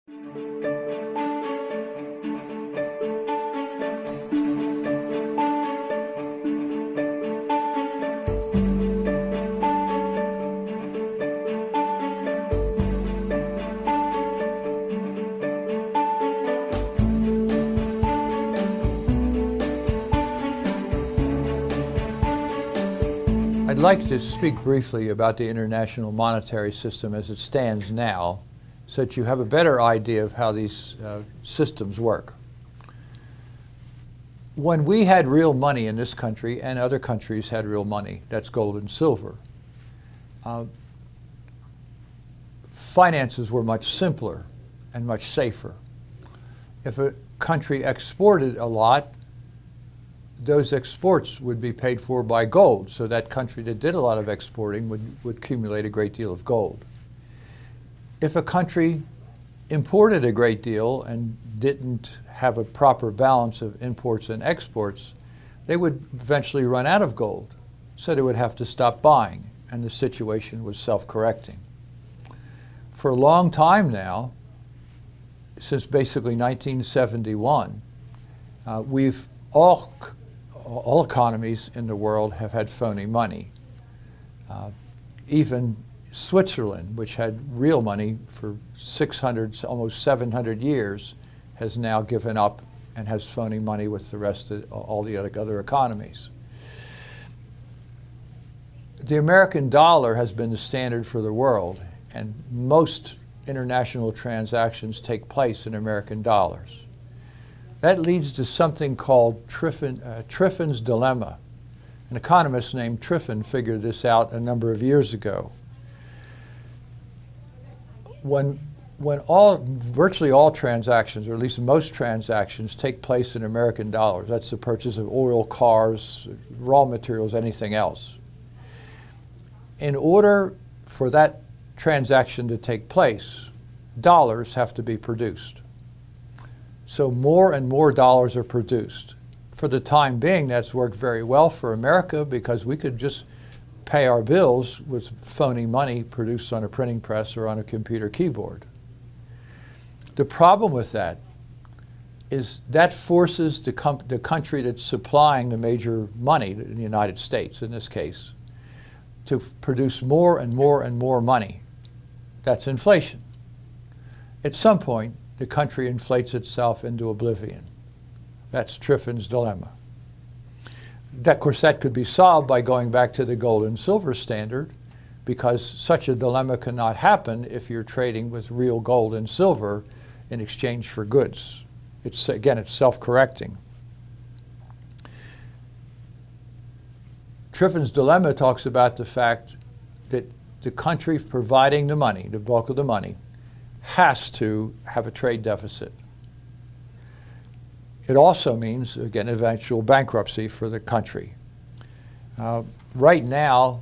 I'd like to speak briefly about the international monetary system as it stands now, so that you have a better idea of how these systems work. When we had real money in this country, and other countries had real money, that's gold and silver, finances were much simpler and much safer. If a country exported a lot, those exports would be paid for by gold, so that country that did a lot of exporting would accumulate a great deal of gold. If a country imported a great deal and didn't have a proper balance of imports and exports, they would eventually run out of gold, so they would have to stop buying, and the situation was self-correcting. For a long time now, since basically 1971, all economies in the world have had phony money. Even Switzerland, which had real money for 600, almost 700 years, has now given up and has phony money with the rest of all the other economies. The American dollar has been the standard for the world, and most international transactions take place in American dollars. That leads to something called Triffin's dilemma. An economist named Triffin figured this out a number of years ago. When virtually all transactions, or at least most transactions, take place in American dollars, that's the purchase of oil, cars, raw materials, anything else. In order for that transaction to take place, dollars have to be produced. So more and more dollars are produced. For the time being, that's worked very well for America because we could just pay our bills with phony money produced on a printing press or on a computer keyboard. The problem with that is that forces the country that's supplying the major money, in the United States in this case, to produce more and more and more money. That's inflation. At some point, the country inflates itself into oblivion. That's Triffin's dilemma. Of course, that could be solved by going back to the gold and silver standard, because such a dilemma cannot happen if you're trading with real gold and silver in exchange for goods. It's self-correcting. Triffin's dilemma talks about the fact that the country providing the money, the bulk of the money, has to have a trade deficit. It also means, again, eventual bankruptcy for the country. Right now,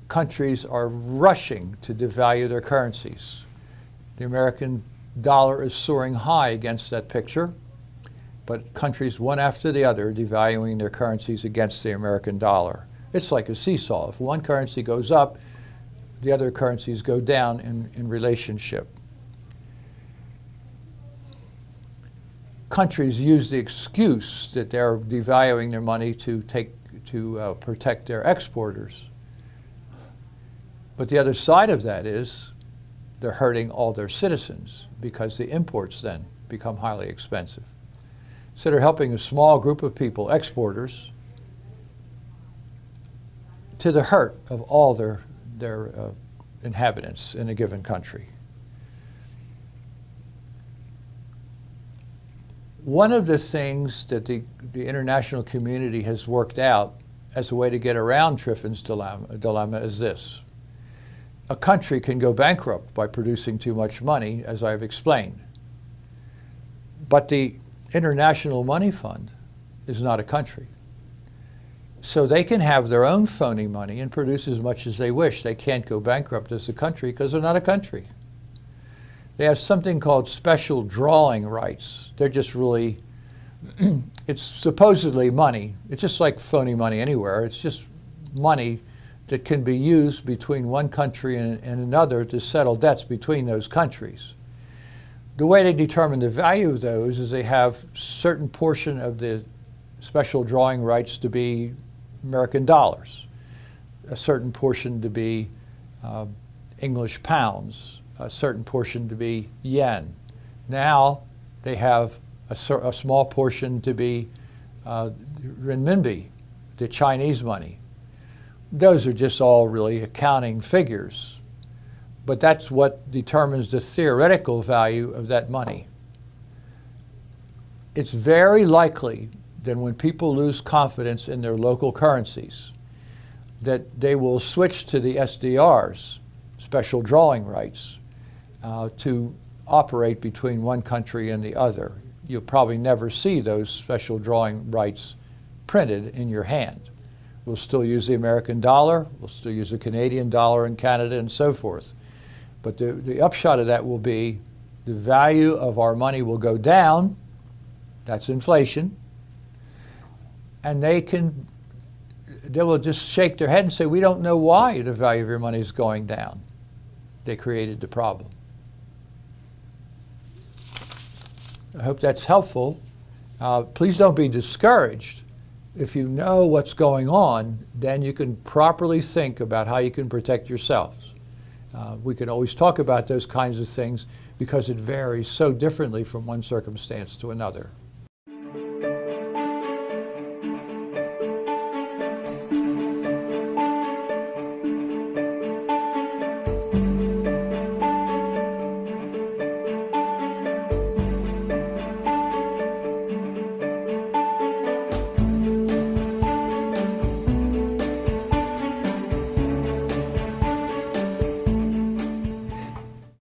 countries are rushing to devalue their currencies. The American dollar is soaring high against that picture, but countries one after the other are devaluing their currencies against the American dollar. It's like a seesaw. If one currency goes up, the other currencies go down in relationship. Countries use the excuse that they're devaluing their money to protect their exporters. But the other side of that is they're hurting all their citizens because the imports then become highly expensive. So they're helping a small group of people, exporters, to the hurt of all their inhabitants in a given country. One of the things that the international community has worked out as a way to get around Triffin's dilemma is this. A country can go bankrupt by producing too much money, as I've explained. But the International Money Fund is not a country. So they can have their own phony money and produce as much as they wish. They can't go bankrupt as a country because they're not a country. They have something called special drawing rights. They're just really, it's supposedly money. It's just like phony money anywhere. It's just money that can be used between one country and another to settle debts between those countries. The way they determine the value of those is they have certain portion of the special drawing rights to be American dollars, a certain portion to be English pounds, a certain portion to be yen. Now they have a small portion to be renminbi, the Chinese money. Those are just all really accounting figures, but that's what determines the theoretical value of that money. It's very likely that when people lose confidence in their local currencies, that they will switch to the SDRs, special drawing rights, to operate between one country and the other. You'll probably never see those special drawing rights printed in your hand. We'll still use the American dollar, we'll still use the Canadian dollar in Canada and so forth. But the upshot of that will be the value of our money will go down, that's inflation, and they will just shake their head and say, we don't know why the value of your money is going down. They created the problem. I hope that's helpful. Please don't be discouraged. If you know what's going on, then you can properly think about how you can protect yourselves. We can always talk about those kinds of things because it varies so differently from one circumstance to another.